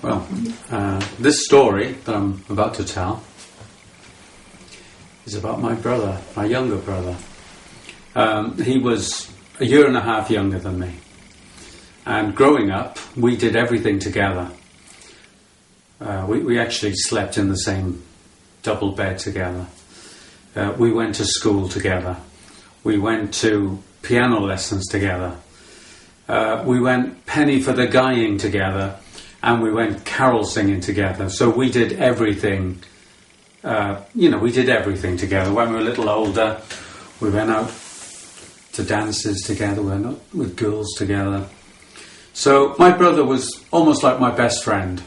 Well, this story that I'm about to tell is about my brother, my younger brother. He was a year and a half younger than me. And growing up, we did everything together. We actually slept in the same double bed together. We went to school together. We went to piano lessons together. We went penny for the guying together. And we went carol singing together. So we did everything, we did everything together. When we were a little older, we went out to dances together, we went out with girls together. So my brother was almost like my best friend.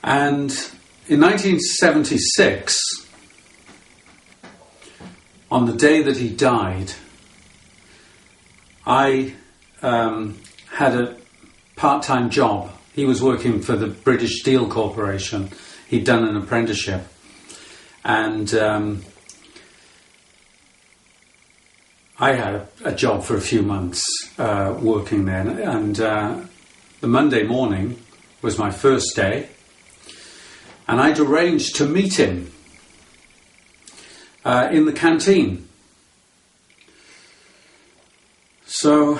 And in 1976, on the day that he died, I had a part-time job. He was working for the British Steel Corporation. He'd done an apprenticeship. And I had a job for a few months working there. And the Monday morning was my first day. And I'd arranged to meet him in the canteen. So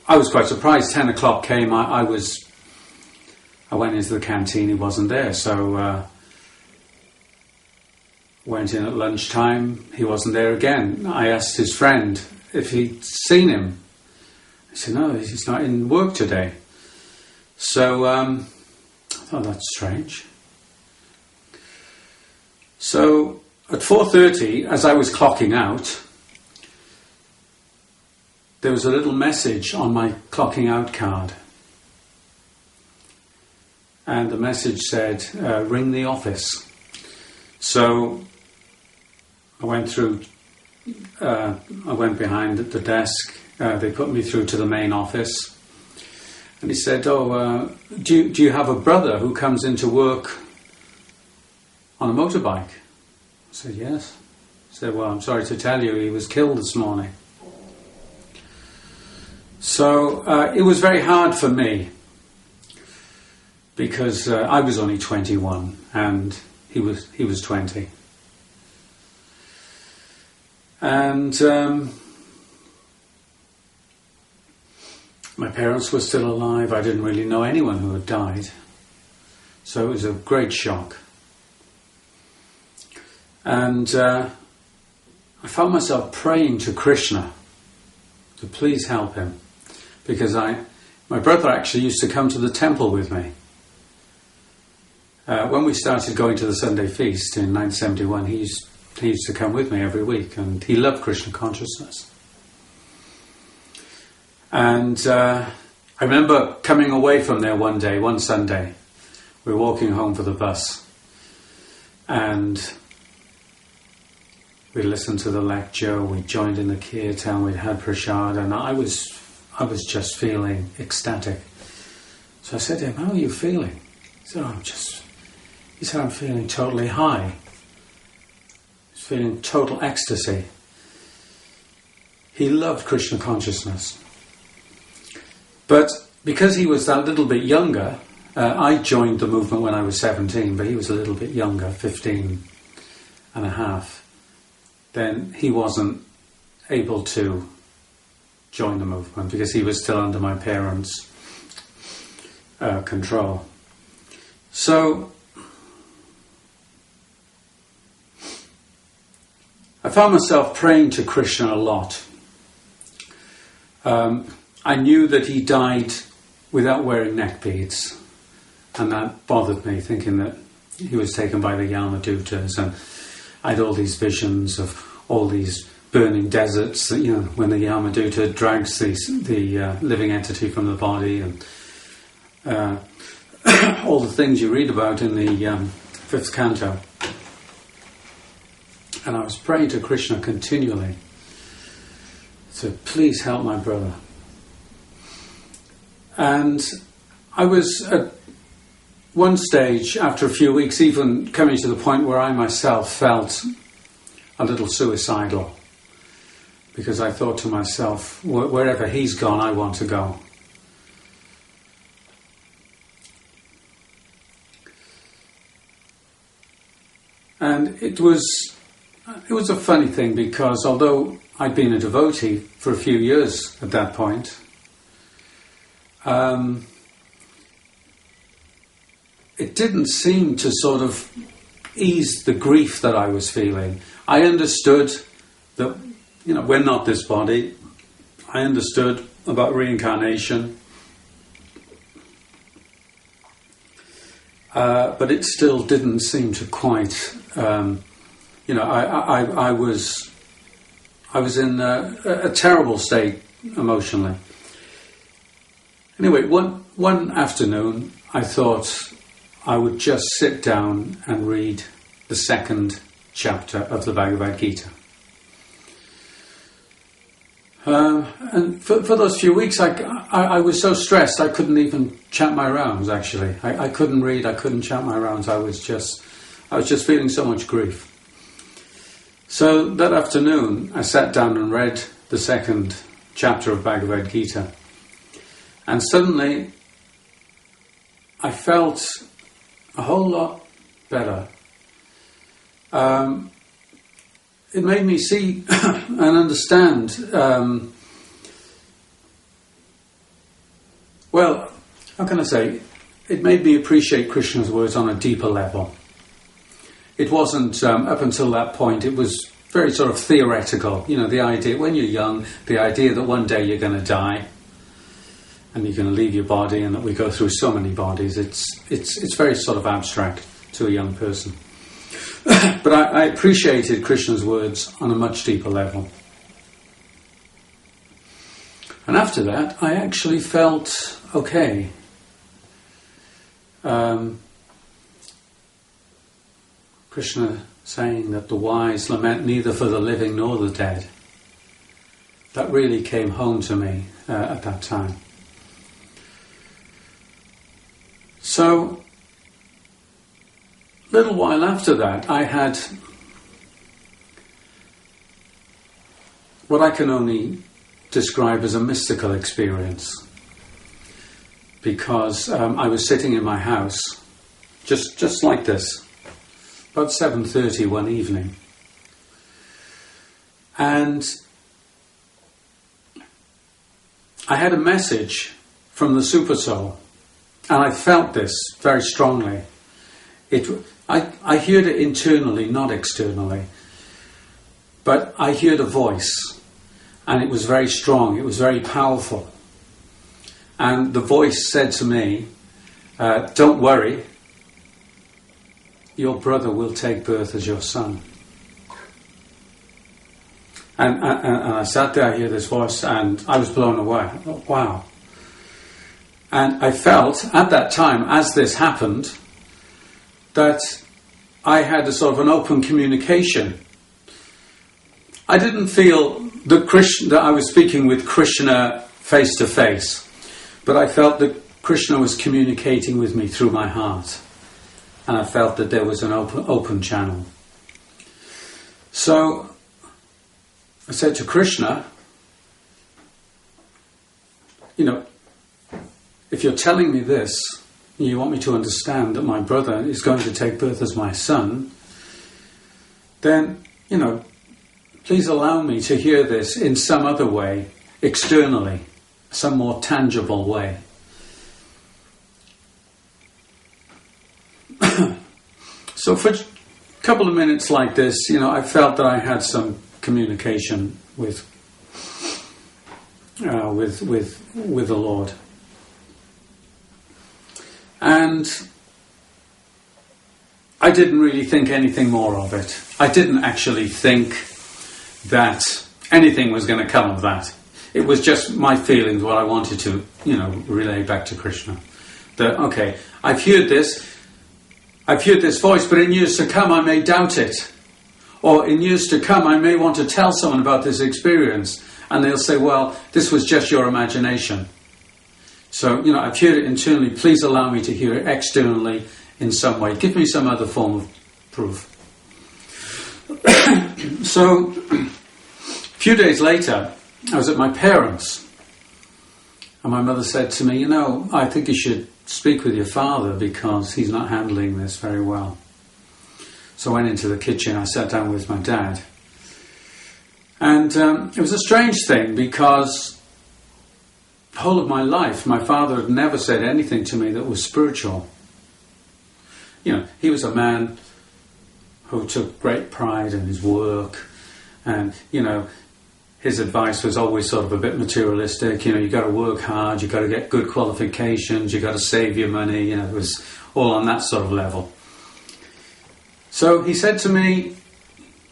I was quite surprised. 10 o'clock came. I went into the canteen. He wasn't there. So went in at lunchtime. He wasn't there again. I asked his friend if he'd seen him. He said, no, he's not in work today. So I thought, that's strange. So at 4:30, as I was clocking out, there was a little message on my clocking out card. And the message said, ring the office. So I went behind the desk. They put me through to the main office. And he said, do you have a brother who comes into work on a motorbike? I said, yes. He said, well, I'm sorry to tell you, he was killed this morning. So it was very hard for me because I was only 21 and he was 20. And my parents were still alive. I didn't really know anyone who had died. So it was a great shock. And I found myself praying to Krishna to please help him. Because my brother actually used to come to the temple with me. When we started going to the Sunday feast in 1971, he used to come with me every week, and he loved Krishna consciousness. And I remember coming away from there one Sunday. We were walking home for the bus, and we listened to the lecture, we joined in the kirtan, we'd had prasad, and I was just feeling ecstatic. So I said to him, how are you feeling? He said, I'm feeling totally high. He's feeling total ecstasy. He loved Krishna consciousness. But because he was that little bit younger, I joined the movement when I was 17, but he was a little bit younger, 15 and a half. Then he wasn't able to join the movement because he was still under my parents' control. So I found myself praying to Krishna a lot. I knew that he died without wearing neck beads, and that bothered me, thinking that he was taken by the Yamadutas, and I had all these visions of all these burning deserts, when the Yamaduta drags the living entity from the body, and all the things you read about in the 5th canto. And I was praying to Krishna continually to please help my brother. And I was at one stage, after a few weeks, even coming to the point where I myself felt a little suicidal, because I thought to myself, wherever he's gone, I want to go. And it was a funny thing, because although I'd been a devotee for a few years at that point, it didn't seem to sort of ease the grief that I was feeling. I understood that, we're not this body. I understood about reincarnation. But it still didn't seem to quite, I was in a terrible state emotionally. Anyway, one afternoon, I thought I would just sit down and read the second chapter of the Bhagavad Gita. And for those few weeks, I was so stressed I couldn't even chant my rounds. Actually, I couldn't read. I couldn't chant my rounds. I was just feeling so much grief. So that afternoon, I sat down and read the second chapter of Bhagavad Gita, and suddenly I felt a whole lot better. It made me see and understand, how can I say, it made me appreciate Krishna's words on a deeper level. It wasn't, up until that point, it was very sort of theoretical. The idea, when you're young, the idea that one day you're going to die and you're going to leave your body, and that we go through so many bodies, it's very sort of abstract to a young person. But I appreciated Krishna's words on a much deeper level. And after that, I actually felt okay. Krishna saying that the wise lament neither for the living nor the dead. That really came home to me at that time. So, a little while after that, I had what I can only describe as a mystical experience, because I was sitting in my house, just like this, about 7:30 one evening, and I had a message from the Supersoul, and I felt this very strongly. I heard it internally, not externally. But I heard a voice, and it was very strong, it was very powerful. And the voice said to me, don't worry, your brother will take birth as your son. And I sat there, I hear this voice, and I was blown away. I thought, wow. And I felt, at that time, as this happened, that I had a sort of an open communication. I didn't feel that I was speaking with Krishna face to face, but I felt that Krishna was communicating with me through my heart, and I felt that there was an open channel. So I said to Krishna, if you're telling me this, you want me to understand that my brother is going to take birth as my son, then, please allow me to hear this in some other way, externally, some more tangible way. So for a couple of minutes like this, I felt that I had some communication with the Lord. And I didn't really think anything more of it. I didn't actually think that anything was going to come of that. It was just my feelings, what I wanted to, relay back to Krishna. That, okay, I've heard this voice, but in years to come I may doubt it. Or in years to come I may want to tell someone about this experience, and they'll say, well, this was just your imagination. So, I've heard it internally, please allow me to hear it externally in some way. Give me some other form of proof. So, a few days later, I was at my parents', and my mother said to me, I think you should speak with your father because he's not handling this very well. So I went into the kitchen, I sat down with my dad. And it was a strange thing because the whole of my life, my father had never said anything to me that was spiritual. You know, he was a man who took great pride in his work, and, you know, his advice was always sort of a bit materialistic. You know, you got to work hard, you got to get good qualifications, you got to save your money. You know, it was all on that sort of level. So he said to me,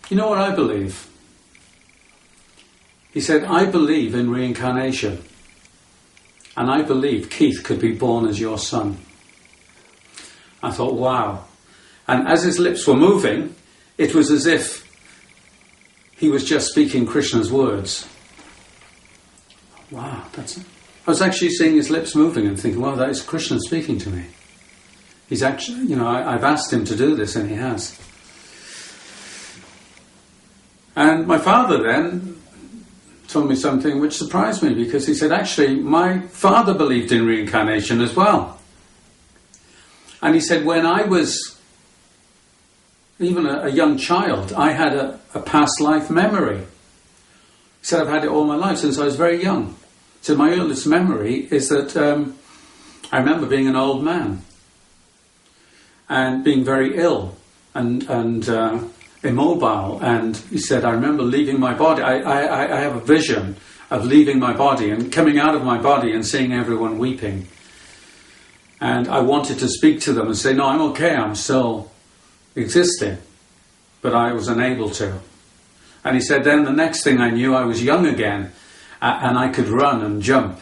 you know what I believe? He said, I believe in reincarnation, and I believe Keith could be born as your son. I thought, wow. And as his lips were moving, it was as if he was just speaking Krishna's words. Wow, that's it. I was actually seeing his lips moving and thinking, wow, that is Krishna speaking to me. He's actually, you know, I've asked him to do this and he has. And my father then told me something which surprised me, because he said, actually, my father believed in reincarnation as well. And he said, when I was even a young child, I had a past life memory. He said, I've had it all my life since I was very young. So my earliest memory is that I remember being an old man and being very ill and immobile. And he said, I remember leaving my body. I have a vision of leaving my body and coming out of my body and seeing everyone weeping. And I wanted to speak to them and say, no, I'm okay, I'm still existing. But I was unable to. And he said, then the next thing I knew, I was young again, and I could run and jump.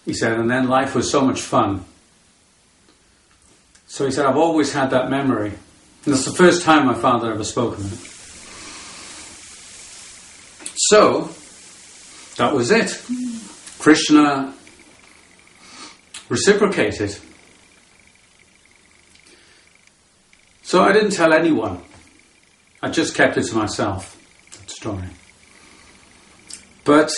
He said, and then life was so much fun. So he said, I've always had that memory. And that's the first time my father ever spoke of it. So, that was it. Krishna reciprocated. So I didn't tell anyone. I just kept it to myself, that story. But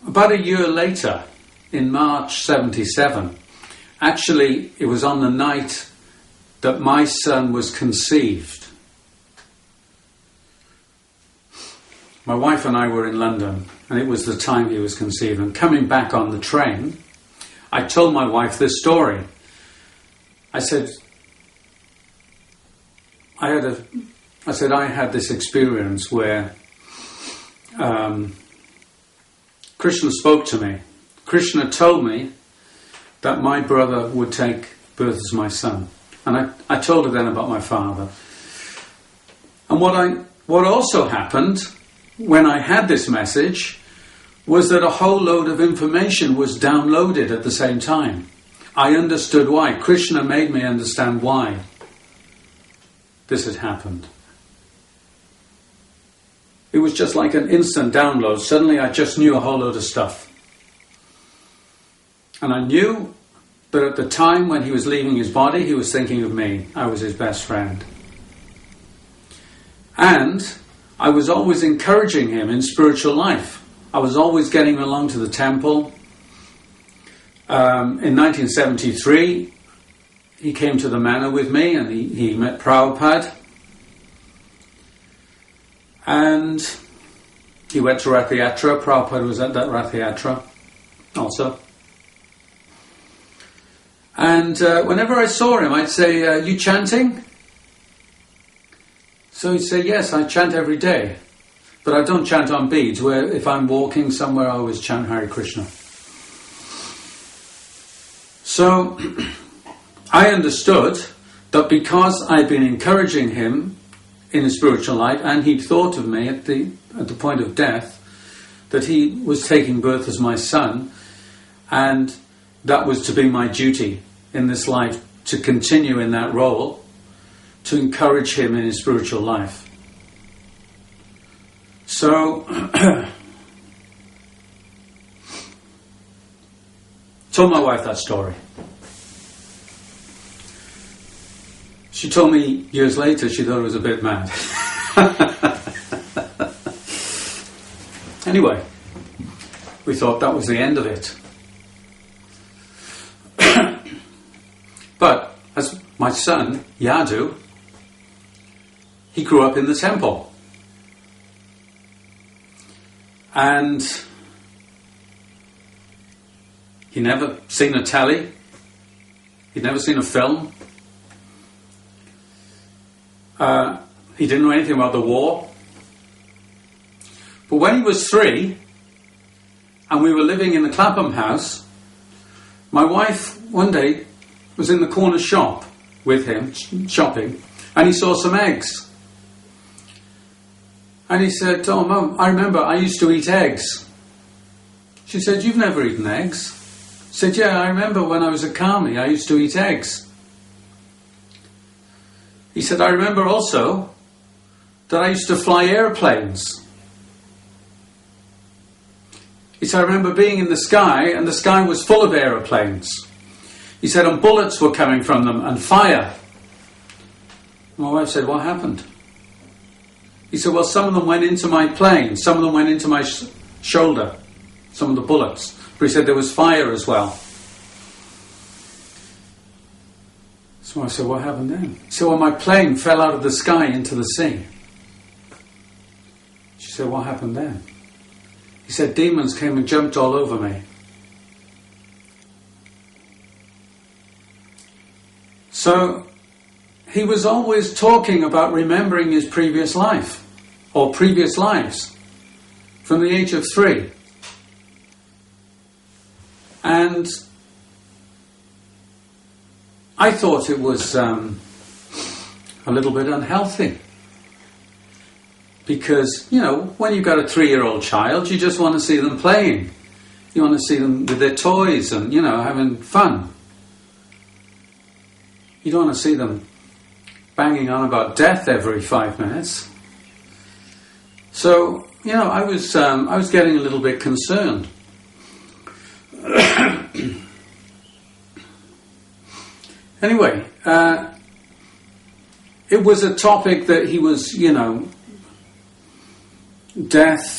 about a year later, in March 77, actually it was on the night that my son was conceived. My wife and I were in London, and it was the time he was conceived. And coming back on the train, I told my wife this story. I said, I had this experience where Krishna spoke to me. Krishna told me that my brother would take birth as my son. And I told her then about my father. And what also happened when I had this message was that a whole load of information was downloaded at the same time. I understood why. Krishna made me understand why this had happened. It was just like an instant download. Suddenly I just knew a whole load of stuff. And I knew that at the time when he was leaving his body, he was thinking of me. I was his best friend. And I was always encouraging him in spiritual life. I was always getting him along to the temple. In 1973, he came to the manor with me and he met Prabhupada. And he went to Rath Yatra. Prabhupada was at that Rath Yatra also. And whenever I saw him, I'd say, you chanting? So he'd say, yes, I chant every day. But I don't chant on beads, where if I'm walking somewhere, I always chant Hare Krishna. So I understood that because I'd been encouraging him in his spiritual life, and he'd thought of me at the point of death, that he was taking birth as my son, and that was to be my duty in this life, to continue in that role, to encourage him in his spiritual life. So, told my wife that story. She told me years later she thought it was a bit mad. Anyway, we thought that was the end of it. my son, Yadu, he grew up in the temple. And he'd never seen a telly. He'd never seen a film. He didn't know anything about the war. But when he was 3, and we were living in the Clapham house, my wife one day was in the corner shop with him, shopping, and he saw some eggs. And he said, "Oh, Mum, I remember I used to eat eggs." She said, "You've never eaten eggs?" He said, "Yeah, I remember when I was at Carmi, I used to eat eggs." He said, "I remember also that I used to fly airplanes." He said, "I remember being in the sky, and the sky was full of aeroplanes." He said, "and bullets were coming from them, and fire." My wife said, "What happened?" He said, "Well, some of them went into my plane, some of them went into my shoulder, some of the bullets." But he said there was fire as well. So I said, "What happened then?" He said, "Well, my plane fell out of the sky into the sea." She said, "What happened then?" He said, "Demons came and jumped all over me." So he was always talking about remembering his previous life, or previous lives, from the age of 3. And I thought it was a little bit unhealthy. Because, you know, when you've got a 3-year-old child, you just want to see them playing. You want to see them with their toys and, you know, having fun. You don't want to see them banging on about death every 5 minutes. So, you know, I was getting a little bit concerned. Anyway, it was a topic that he was, you know, death,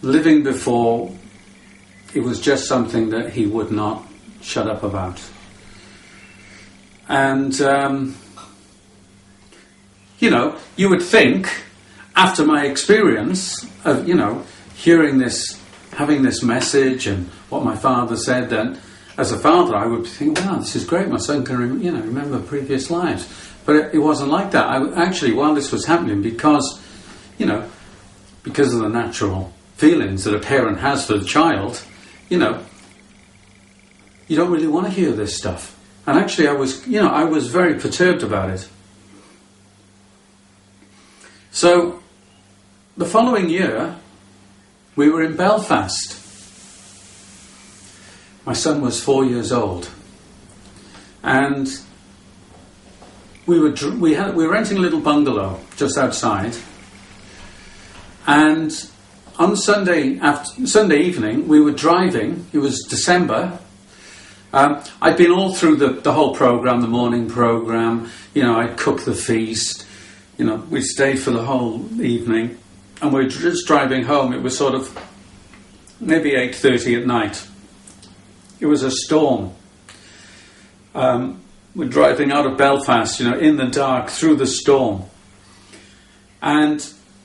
living before, it was just something that he would not shut up about. And, you know, you would think, after my experience of, you know, hearing this, having this message and what my father said, then as a father I would think, wow, this is great, my son can remember previous lives. But it wasn't like that. Actually, while this was happening, because, you know, because of the natural feelings that a parent has for the child, you know, you don't really want to hear this stuff. And actually I was very perturbed about it. So the following year we were in Belfast. My son was 4 years old, and we were renting a little bungalow just outside. And on Sunday evening, we were driving. It was December. I'd been all through the whole program, the morning program. You know, I'd cooked the feast. You know, we stayed for the whole evening, and we were just driving home. It was sort of maybe 8:30 at night. It was a storm. We're driving out of Belfast, you know, in the dark through the storm, and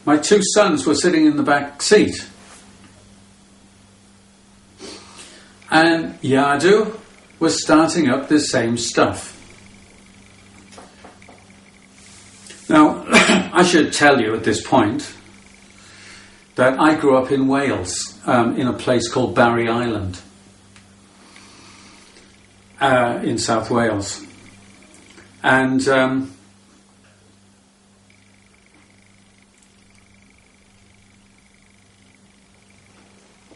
my 2 sons were sitting in the back seat. And Yadu was starting up this same stuff. Now, I should tell you at this point that I grew up in Wales, in a place called Barry Island, in South Wales. And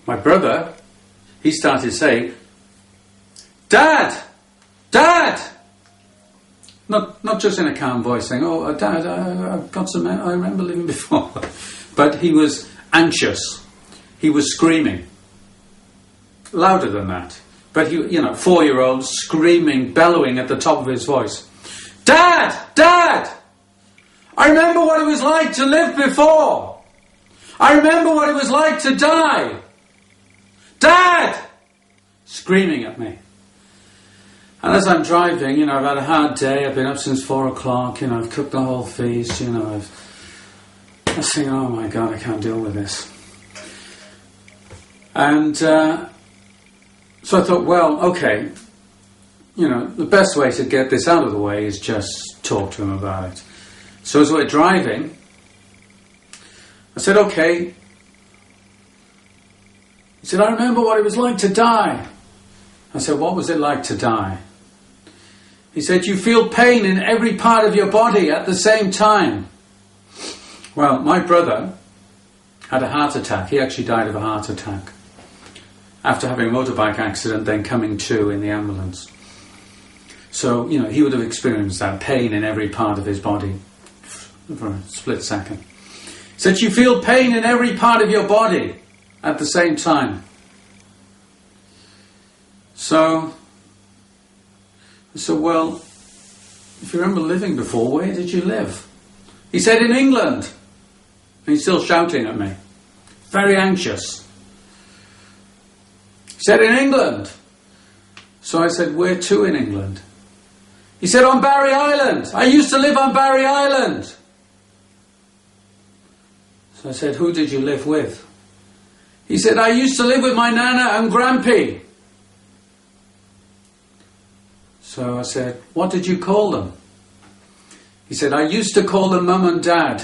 my brother, he started saying, "Dad! Dad!" Not just in a calm voice saying, "Oh, Dad, I've got some, I remember living before." But he was anxious. He was screaming. Louder than that. But he, you know, 4-year-old screaming, bellowing at the top of his voice. "Dad! Dad! I remember what it was like to live before. I remember what it was like to die. Dad!" Screaming at me. And as I'm driving, you know, I've had a hard day, I've been up since 4 o'clock, you know, I've cooked the whole feast, you know, I was thinking, oh my God, I can't deal with this. And so I thought, well, okay, you know, the best way to get this out of the way is just talk to him about it. So as we're driving, I said, okay. He said, I remember what it was like to die. I said, what was it like to die? He said, you feel pain in every part of your body at the same time. Well, my brother had a heart attack. He actually died of a heart attack after having a motorbike accident, then coming to in the ambulance. So, you know, he would have experienced that pain in every part of his body for a split second. He said, you feel pain in every part of your body at the same time. So, I said, well, if you remember living before, where did you live? He said, in England. And he's still shouting at me. Very anxious. He said, in England. So I said, where to in England? He said, on Barry Island. I used to live on Barry Island. So I said, who did you live with? He said, I used to live with my Nana and Grampy. So I said, what did you call them? He said, I used to call them Mum and Dad.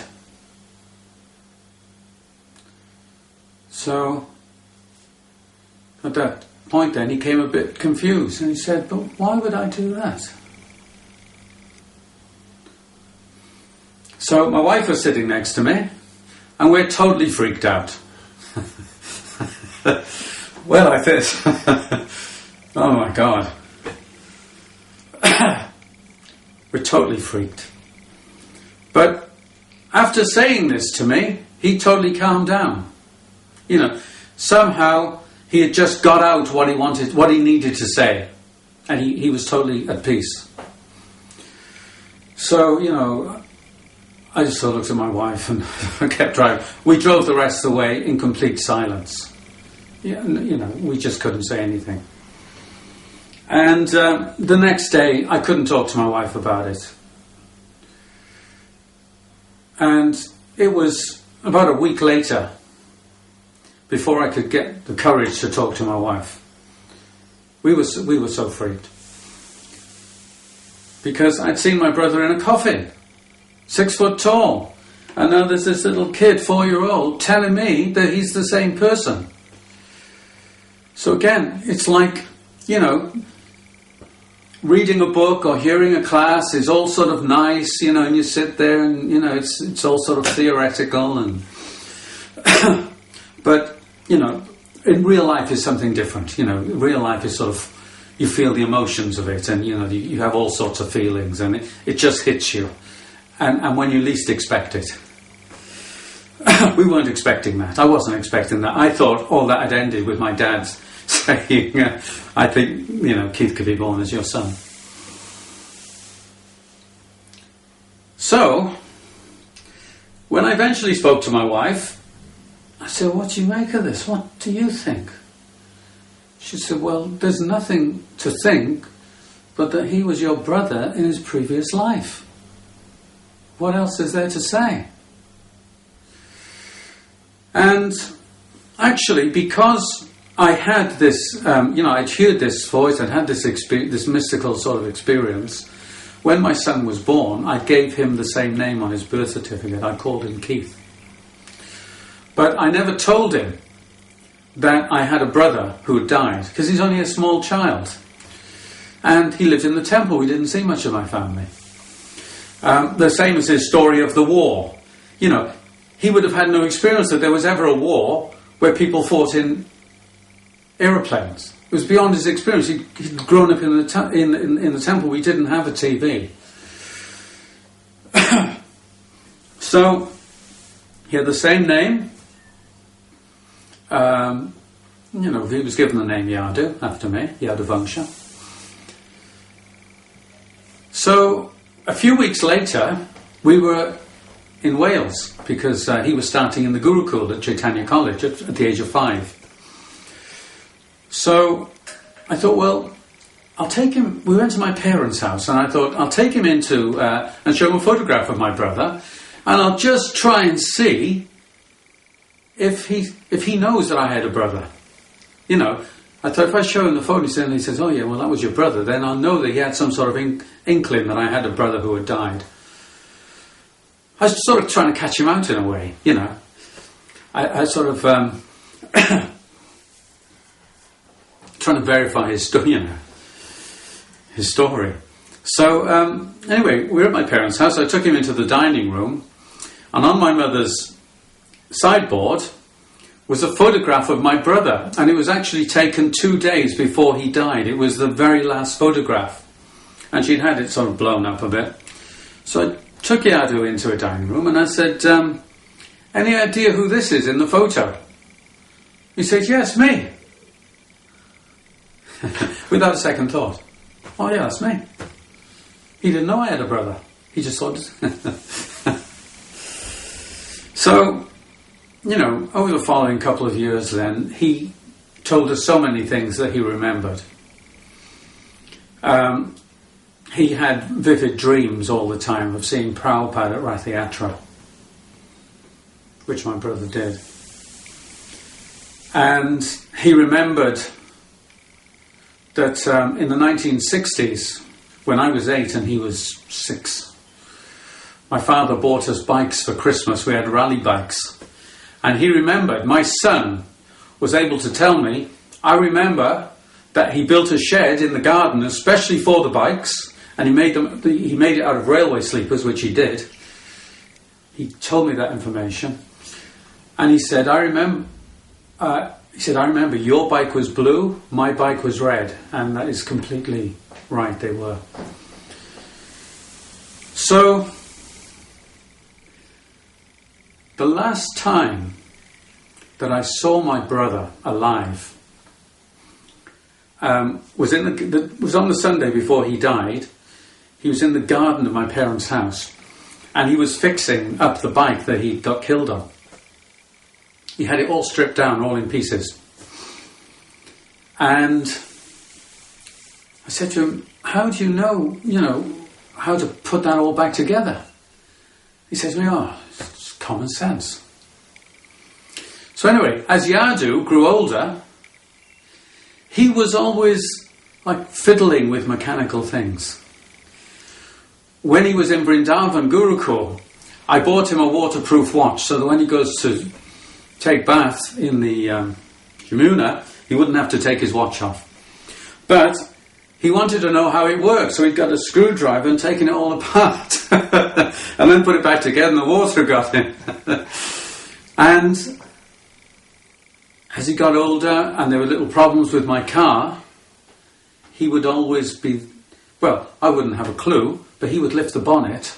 So at that point then he came a bit confused and he said, but why would I do that? So my wife was sitting next to me and we're totally freaked out. Well, like this. Oh my God. We're totally freaked. But after saying this to me, he totally calmed down. You know, somehow he had just got out what he wanted, what he needed to say. And he was totally at peace. So, you know, I just sort of looked at my wife and I kept driving. We drove the rest of the way in complete silence. Yeah, you know, we just couldn't say anything. And the next day, I couldn't talk to my wife about it. And it was about a week later before I could get the courage to talk to my wife. We were so freaked. Because I'd seen my brother in a coffin, 6 foot tall. And now there's this little kid, 4-year-old, telling me that he's the same person. So again, it's like, you know, reading a book or hearing a class is all sort of nice, you know, and you sit there and, you know, it's all sort of theoretical and but, you know, in real life is something different. You know, real life is sort of, you feel the emotions of it and, you know, you have all sorts of feelings and it just hits you. And when you least expect it. We weren't expecting that. I wasn't expecting that. I thought all that had ended with my dad's saying, I think, you know, Keith could be born as your son. So, when I eventually spoke to my wife, I said, what do you make of this? What do you think? She said, well, there's nothing to think but that he was your brother in his previous life. What else is there to say? And actually, because I had this, you know, I'd heard this voice, I'd had this this mystical sort of experience. When my son was born, I gave him the same name on his birth certificate. I called him Keith. But I never told him that I had a brother who had died, because he's only a small child. And he lived in the temple. We didn't see much of my family. The same as his story of the war. You know, he would have had no experience that there was ever a war where people fought in aeroplanes. It was beyond his experience. He'd grown up in the temple. We didn't have a TV. So, he had the same name. You know, he was given the name Yadu after me, Yaduvendu. So, a few weeks later, we were in Wales because he was starting in the Gurukul at Chaitanya College at the age of 5. So I thought, well, I'll take him. We went to my parents' house, and I thought I'll take him into and show him a photograph of my brother, and I'll just try and see if he knows that I had a brother. You know, I thought if I show him the photo, and he says, "Oh yeah, well that was your brother," then I'll know that he had some sort of inkling that I had a brother who had died. I was sort of trying to catch him out in a way, you know. I sort of trying to verify his story, you know. His story. So anyway, we were at my parents' house. I took him into the dining room, and on my mother's sideboard was a photograph of my brother, and it was actually taken 2 days before he died. It was the very last photograph, and she'd had it sort of blown up a bit. So I took Yadu into a dining room, and I said, "Any idea who this is in the photo?" He said, "Yes, me." Without a second thought. "Oh yeah, that's me." He didn't know I had a brother. He just thought. So, you know, over the following couple of years then, he told us so many things that he remembered. He had vivid dreams all the time of seeing Prabhupada at Rath Yatra, which my brother did. And he remembered that in the 1960s, when I was 8 and he was 6, my father bought us bikes for Christmas. We had rally bikes. And he remembered, my son was able to tell me, I remember that he built a shed in the garden especially for the bikes, and he made it out of railway sleepers, which he did. He told me that information. And he said, I remember your bike was blue, my bike was red. And that is completely right, they were. So, the last time that I saw my brother alive was on the Sunday before he died. He was in the garden of my parents' house, and he was fixing up the bike that he got killed on. He had it all stripped down, all in pieces. And I said to him, "How do you know, how to put that all back together?" He said to me, "Oh, it's common sense." So anyway, as Yadu grew older, he was always like fiddling with mechanical things. When he was in Vrindavan Gurukul, I bought him a waterproof watch so that when he goes to take bath in the Yamuna, he wouldn't have to take his watch off. But he wanted to know how it worked, so he'd got a screwdriver and taken it all apart and then put it back together and the water got in. And as he got older and there were little problems with my car, he would always be, well, I wouldn't have a clue, but he would lift the bonnet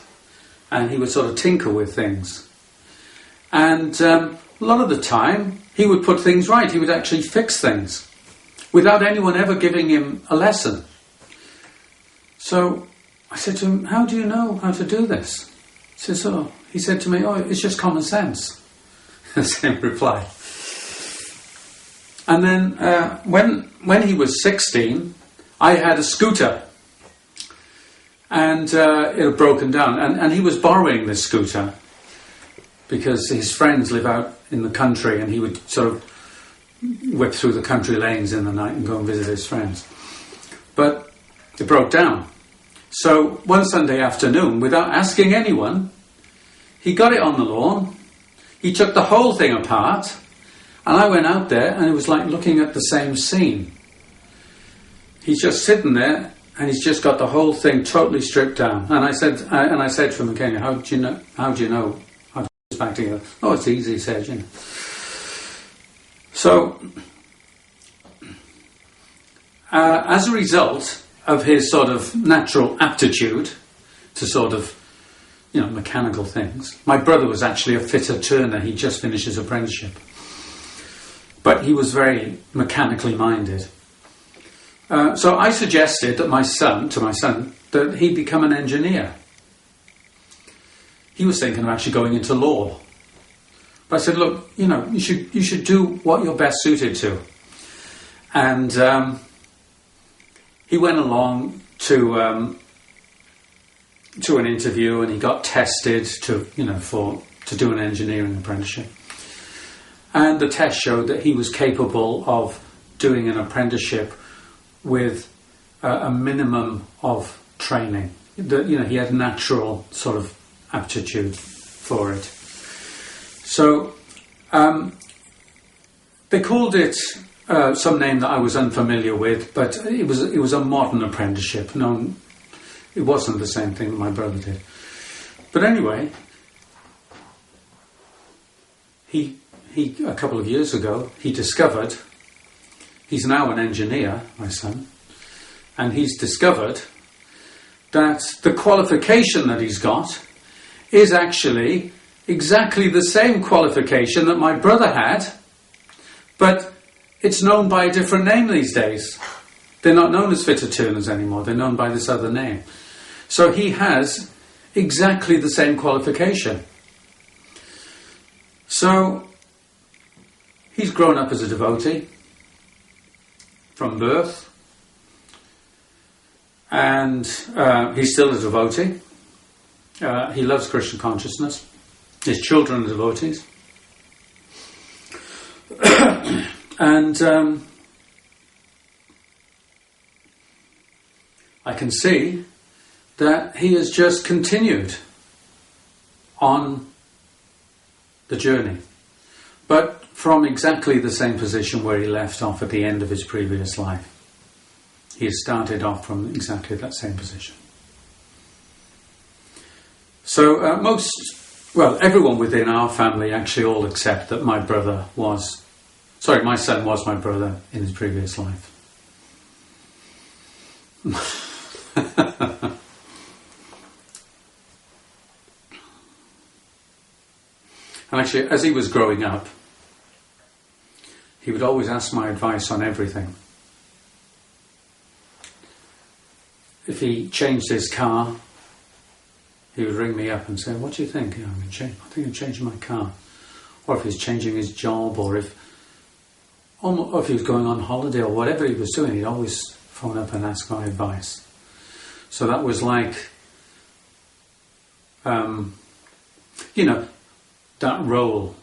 and he would sort of tinker with things. And a lot of the time, he would put things right. He would actually fix things without anyone ever giving him a lesson. So I said to him, "How do you know how to do this?" He said to me, "Oh, it's just common sense." The same reply. And then when he was 16, I had a scooter. And it had broken down. And he was borrowing this scooter because his friends live out in the country, and he would sort of whip through the country lanes in the night and go and visit his friends. But it broke down. So one Sunday afternoon, without asking anyone, he got it on the lawn, he took the whole thing apart, and I went out there, and it was like looking at the same scene. He's just sitting there, and he's just got the whole thing totally stripped down. And I said to the mechanic, how do you know how to put this back together? "Oh, it's easy," he said, So, as a result of his sort of natural aptitude to sort of, mechanical things, my brother was actually a fitter turner. He just finished his apprenticeship. But he was very mechanically minded. So I suggested to my son, that he become an engineer. He was thinking of actually going into law. But I said, "Look, you should do what you're best suited to." And he went along to an interview, and he got tested to do an engineering apprenticeship. And the test showed that he was capable of doing an apprenticeship with a minimum of training. He had natural sort of aptitude for it. So they called it some name that I was unfamiliar with, but it was a modern apprenticeship. No, it wasn't the same thing that my brother did. But anyway, he a couple of years ago, he discovered, he's now an engineer, my son, and he's discovered that the qualification that he's got is actually exactly the same qualification that my brother had, but it's known by a different name these days. They're not known as fitter turners anymore, they're known by this other name. So he has exactly the same qualification. So he's grown up as a devotee from birth, and he's still a devotee. He loves Krishna consciousness. His children are devotees. And I can see that he has just continued on the journey, but from exactly the same position where he left off at the end of his previous life. He has started off from exactly that same position. So everyone within our family actually all accept that my son was my brother in his previous life. And actually, as he was growing up, he would always ask my advice on everything. If he changed his car, he would ring me up and say, "What do you think?" I think I'm changing my car. Or if he's changing his job, or if he was going on holiday, or whatever he was doing, he'd always phone up and ask my advice. So that was like, that role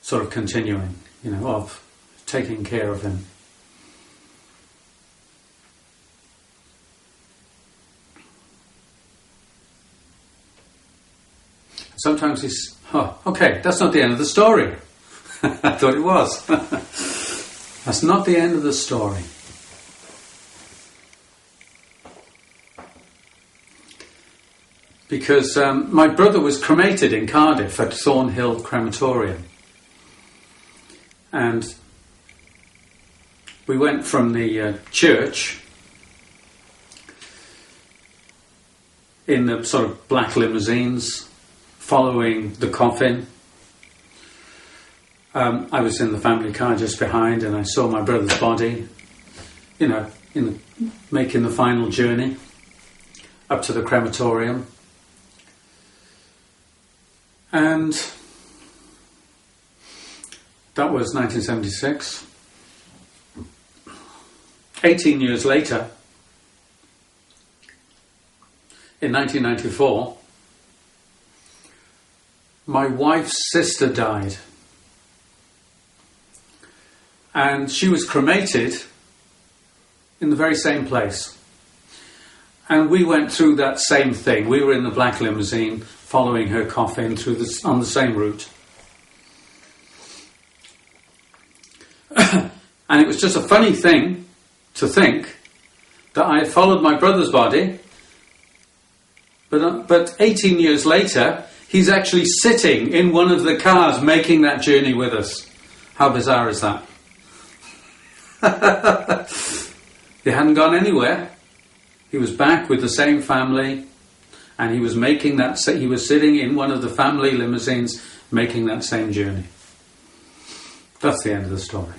sort of continuing, of taking care of him. Sometimes he's, okay, that's not the end of the story. I thought it was. That's not the end of the story. Because my brother was cremated in Cardiff at Thornhill Crematorium. And we went from the church in the sort of black limousines, following the coffin. I was in the family car just behind, and I saw my brother's body, making the final journey up to the crematorium. And that was 1976. 18 years later, in 1994, my wife's sister died. And she was cremated in the very same place. And we went through that same thing. We were in the black limousine following her coffin on the same route. And it was just a funny thing to think that I had followed my brother's body, but 18 years later, he's actually sitting in one of the cars making that journey with us. How bizarre is that? He hadn't gone anywhere. He was back with the same family, and he was he was sitting in one of the family limousines making that same journey. That's the end of the story.